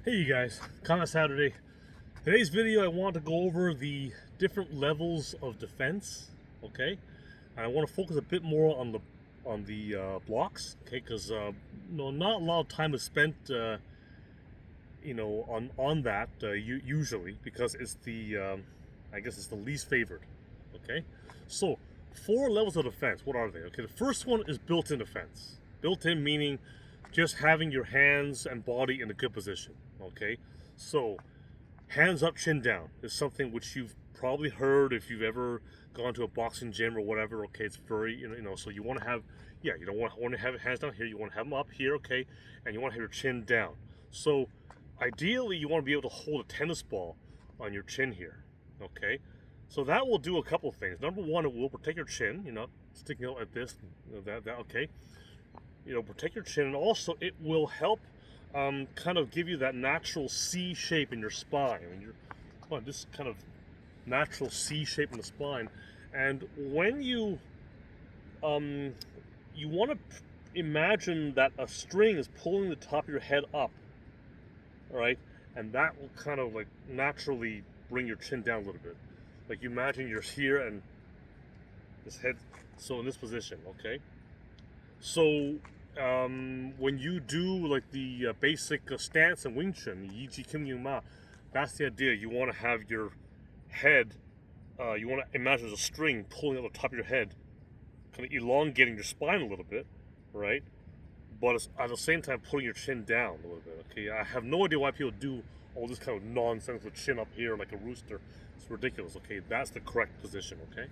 Hey you guys, Comment Saturday. Today's video I want to go over the different levels of defense, okay? And I want to focus a bit more on the blocks, okay? Because not a lot of time is spent, on that usually because it's the I guess it's the least favored, okay? So 4 levels of defense. What are they? Okay, the first one is built-in defense. Built-in meaning just having your hands and body in a good position. Okay, so hands up, chin down is something which you've probably heard if you've ever gone to a boxing gym or whatever. Okay, it's very so you want to have, yeah, you don't want to have your hands down here. You want to have them up here, okay, and you want to have your chin down. So ideally, you want to be able to hold a tennis ball on your chin here. Okay, so that will do a couple things. Number one, it will protect your chin. You're not sticking out like this. That okay. Protect your chin, and also it will help kind of give you that natural C shape in your spine. I mean, this kind of natural C shape in the spine. And when you want to imagine that a string is pulling the top of your head up, all right, and that will kind of like naturally bring your chin down a little bit. Like you imagine you're here and this head, so in this position, okay. So when you do like the basic stance and Wing Chun, Yi Ji Kim Yung Ma, that's the idea. You want to have your head, you want to imagine there's a string pulling out the top of your head, kind of elongating your spine a little bit, right? But it's, at the same time, putting your chin down a little bit, okay? I have no idea why people do all this kind of nonsense with chin up here like a rooster. It's ridiculous, okay? That's the correct position, okay?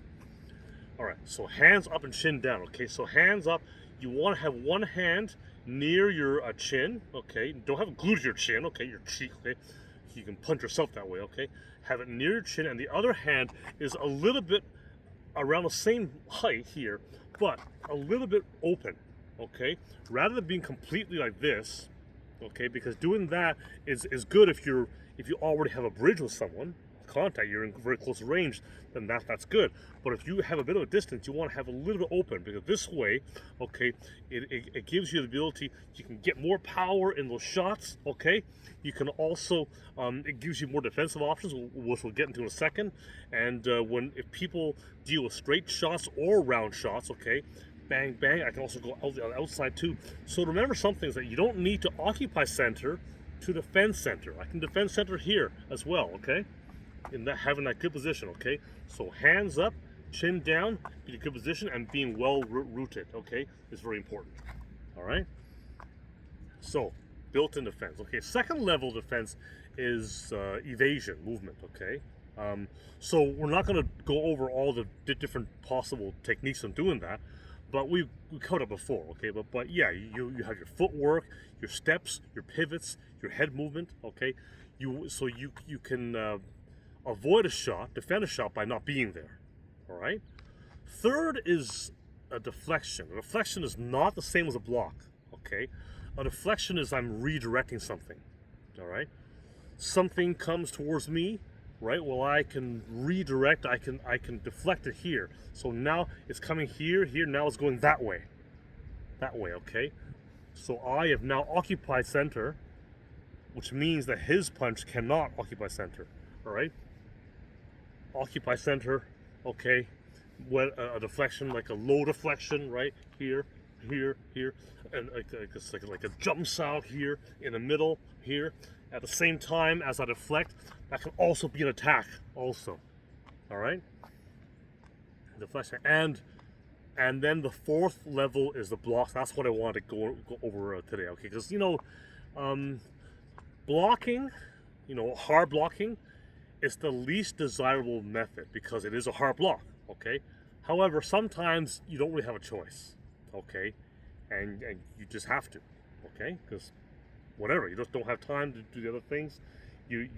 All right, so hands up and chin down, okay? So hands up, you want to have one hand near your chin, okay? Don't have it glued to your chin, okay? Your cheek, okay? You can punch yourself that way, okay? Have it near your chin, and the other hand is a little bit around the same height here, but a little bit open, okay? Rather than being completely like this, okay? Because doing that is good if you already have a bridge with someone, contact, you're in very close range, then that's good. But if you have a bit of a distance, you want to have a little bit open, because this way, okay, it gives you the ability, you can get more power in those shots, okay? You can also, it gives you more defensive options, which we'll get into in a second. And if people deal with straight shots or round shots, okay, bang, bang, I can also go out the outside too. So remember something is that you don't need to occupy center to defend center. I can defend center here as well, okay? In that, having that good position, okay? So hands up, chin down, in a good position, and being well rooted, okay, is very important. All right. So built-in defense, okay. Second level defense is evasion movement, okay. So we're not going to go over all the different possible techniques of doing that, but we covered it before, okay. But yeah, you have your footwork, your steps, your pivots, your head movement, okay. You can avoid a shot, defend a shot by not being there, all right? Third is a deflection. A deflection is not the same as a block, okay? A deflection is I'm redirecting something, all right? Something comes towards me, right? Well, I can redirect, I can deflect it here. So now it's coming here, now it's going that way, okay? So I have now occupied center, which means that his punch cannot occupy center, all right? Occupy center, okay. What a deflection, like a low deflection, right here, and like a jumps out here in the middle here. At the same time as I deflect, that can also be an attack, also. All right. Deflection, and then the fourth level is the blocks. That's what I want to go over today, okay? Because blocking, hard blocking, it's the least desirable method because it is a hard block, okay? However, sometimes you don't really have a choice, okay? And you just have to, okay? Because whatever, you just don't have time to do the other things. You're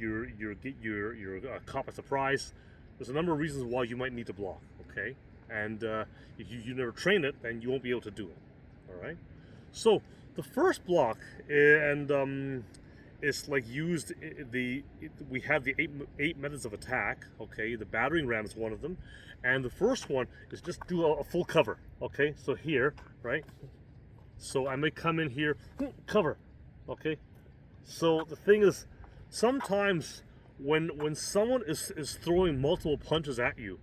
caught by surprise. There's a number of reasons why you might need to block, okay? And if you never train it, then you won't be able to do it, all right? So the first block, and it's like used we have the eight methods of attack, okay? The battering ram is one of them, and the first one is just do a full cover, okay? So here, right? So I may come in here, cover, okay? So the thing is, sometimes when someone is throwing multiple punches at you,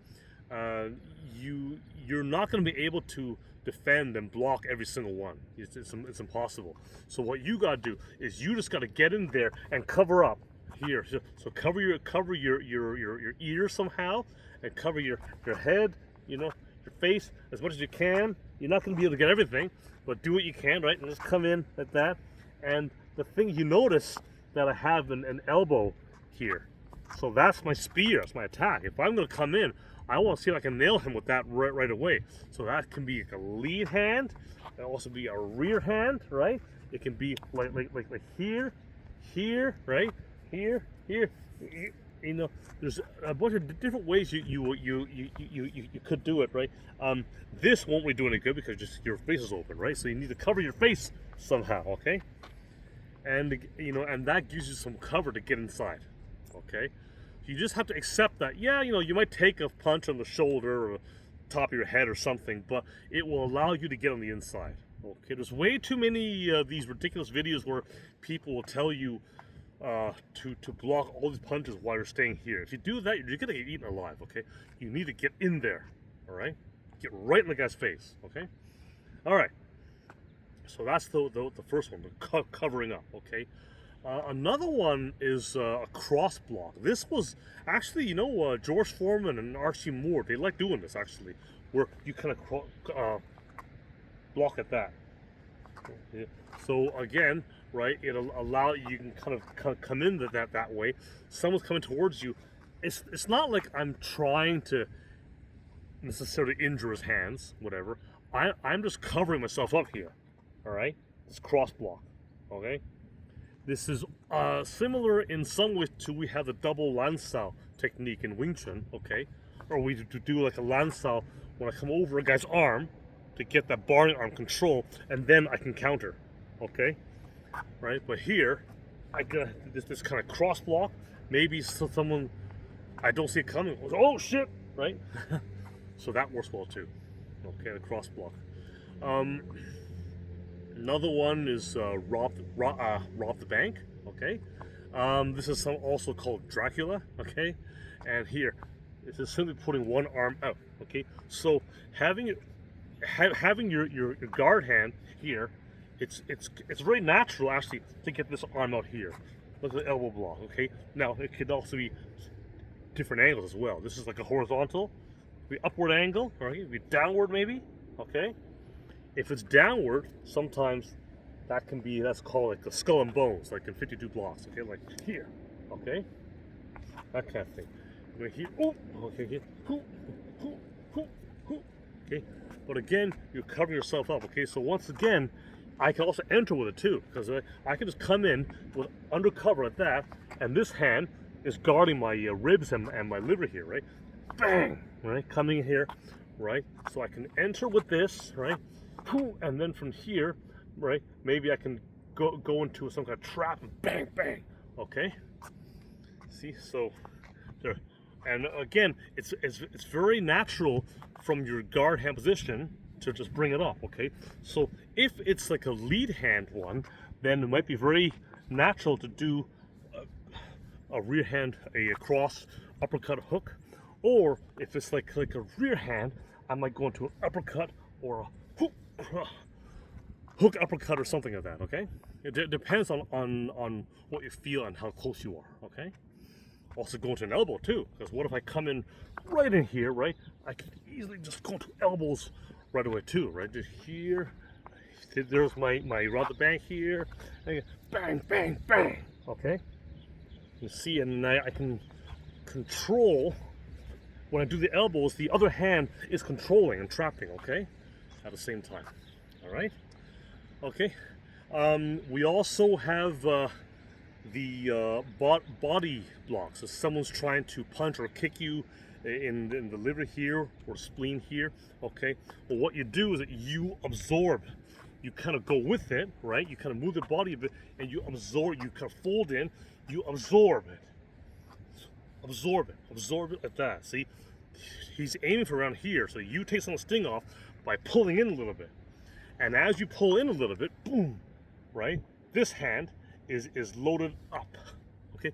uh, you're not going to be able to defend and block every single one. It's impossible. So what you got to do is you just got to get in there and cover up here. So cover your ears somehow, and cover your head. You know, your face as much as you can. You're not going to be able to get everything, but do what you can, right? And just come in like that. And the thing you notice that I have an elbow here. So that's my spear, that's my attack. If I'm going to come in, I want to see if I can nail him with that right away. So that can be like a lead hand. It can also be a rear hand, right? It can be like here, here, right? Here. You know, there's a bunch of different ways you could do it, right? This won't really do any good because just your face is open, right? So you need to cover your face somehow, okay? And you know, and that gives you some cover to get inside, okay? You just have to accept that, yeah, you know, you might take a punch on the shoulder or top of your head or something, but it will allow you to get on the inside, okay? There's way too many these ridiculous videos where people will tell you to block all these punches while you're staying here. If you do that, you're gonna get eaten alive, okay? You need to get in there, all right? Get right in the guy's face, okay? All right. So that's the first one, the covering up, okay? Another one is a cross block. This was actually, you know, George Foreman and Archie Moore, they like doing this actually, where you kind of block at that. Okay. So again, right, it'll allow you can kind of come in that way. Someone's coming towards you. It's not like I'm trying to necessarily injure his hands, whatever. I'm just covering myself up here. All right, it's cross block. Okay, this is similar in some ways to we have the double lansao technique in Wing Chun. Okay, or we do like a lansao when I come over a guy's arm to get that barring arm control, and then I can counter. Okay, right. But here, I got this kind of cross block. Maybe someone I don't see it coming. Oh shit! Right. So that works well too. Okay, the cross block. Another one is rob the bank. Okay, this is also called Dracula. Okay, and here this is simply putting one arm out. Okay, so having your guard hand here, it's very natural actually to get this arm out here. Look at the elbow block. Okay, now it could also be different angles as well. This is like a horizontal, the upward angle, or it could be downward maybe. Okay. If it's downward, sometimes that's called like the skull and bones, like in 52 blocks, okay, like here, okay, that kind of thing. Right here, oh, okay, here, okay, but again, you cover yourself up, okay. So once again, I can also enter with it too, because I can just come in with undercover at that, and this hand is guarding my ribs and my liver here, right? Bang, right, coming in here, right. So I can enter with this, right. And then from here, right, maybe I can go into some kind of trap and bang, bang, okay? See, so there, and again, it's very natural from your guard hand position to just bring it up, okay? So if it's like a lead hand one, then it might be very natural to do a rear hand, a cross uppercut hook, or if it's like a rear hand, I might go into an uppercut or a hook uppercut or something like that, okay? It depends on what you feel and how close you are, okay? Also go into an elbow too, because what if I come in right in here, right? I could easily just go to elbows right away too, right? Just here, there's my rob the bank here, bang, bang, bang, okay? You see, and I can control, when I do the elbows, the other hand is controlling and trapping, okay? At the same time, all right? Okay, we also have the body blocks. So someone's trying to punch or kick you in the liver here or spleen here, okay? Well, what you do is that you absorb. You kind of go with it, right? You kind of move the body a bit and you absorb, you kind of fold in, you absorb it. Absorb it like that, see? He's aiming for around here, so you take some of the sting off by pulling in a little bit. And as you pull in a little bit, boom, right? This hand is loaded up. Okay,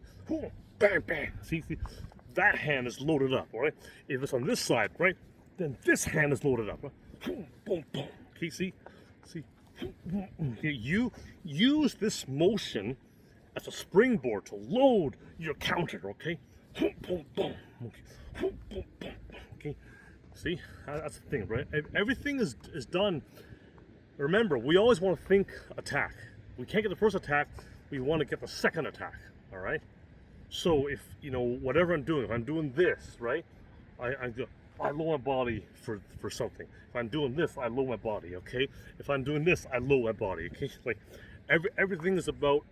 bang, bang. See, that hand is loaded up. All right. If it's on this side, right, then this hand is loaded up. Right? Boom, boom. Okay, see. Okay, you use this motion as a springboard to load your counter. Okay. Boom, boom. Okay. See, that's the thing, right? Everything is done. Remember, we always want to think attack. We can't get the first attack. We want to get the second attack. All right. So if whatever I'm doing, if I'm doing this, right, I lower my body for something. If I'm doing this, I lower my body. Okay. If I'm doing this, I lower my body. Okay. Like everything is about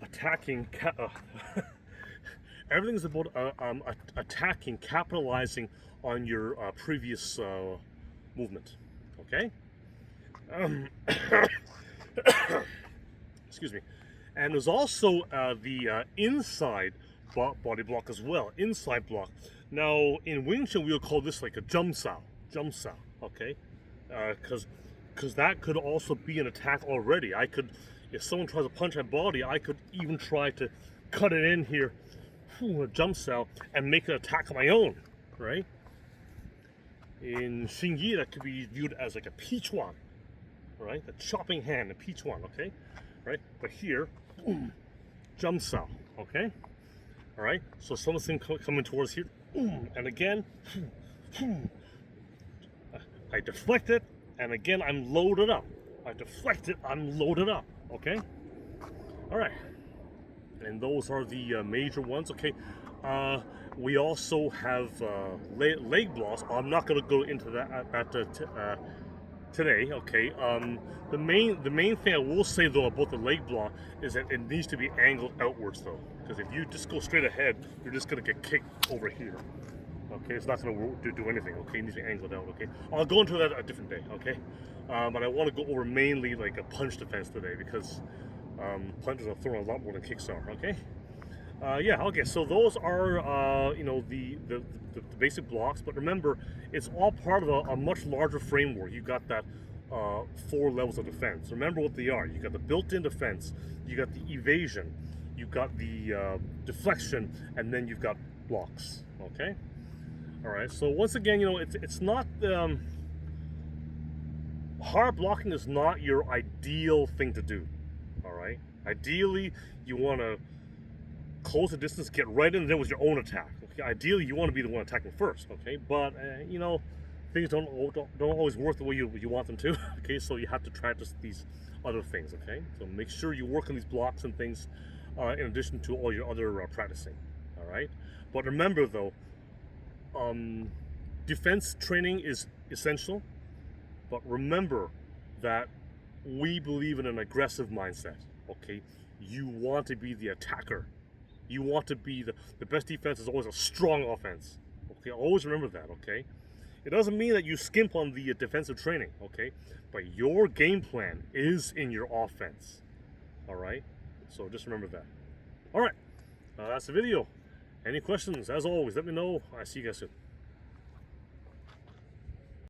attacking. Everything is about attacking, capitalizing on your previous movement. Okay. Excuse me. And there's also the inside body block as well, inside block. Now in Wing Chun we'll call this like a jump sao, okay? Because that could also be an attack already. I could, if someone tries to punch my body, I could even try to cut it in here, a jump sao, and make an attack of my own, right? In Xingyi that could be viewed as like a pichuan, right? The chopping hand, a pichuan, okay? Right? But here, jump sao, okay? All right. So something coming towards here, and again, I deflect it, and again I'm loaded up. I deflect it, I'm loaded up. Okay. All right. And those are the major ones. Okay. We also have leg blocks. I'm not going to go into that today. Okay. The main thing I will say though about the leg block is that it needs to be angled outwards though, because if you just go straight ahead, you're just going to get kicked over here. Okay, it's not going to do anything. Okay, it needs to be angled out. Okay, I'll go into that a different day. Okay, but I want to go over mainly like a punch defense today because punches are throwing a lot more than kicks are. Okay. Yeah, okay, so those are, the basic blocks, but remember, it's all part of a much larger framework. You got that 4 levels of defense. Remember what they are. You got the built-in defense, you got the evasion, you got the deflection, and then you've got blocks, okay? All right, so once again, it's not, hard blocking is not your ideal thing to do, all right? Ideally, you want to close the distance, get right in there with your own attack. Okay? Ideally, you want to be the one attacking first. Okay, but things don't always work the way you want them to. Okay, so you have to practice these other things. Okay, so make sure you work on these blocks and things in addition to all your other practicing. All right, but remember though, defense training is essential. But remember that we believe in an aggressive mindset. Okay, you want to be the attacker. You want to be the best defense is always a strong offense. Okay, always remember that. Okay, it doesn't mean that you skimp on the defensive training. Okay, but your game plan is in your offense. All right, so just remember that. All right, that's the video. Any questions? As always, let me know. I see you guys soon.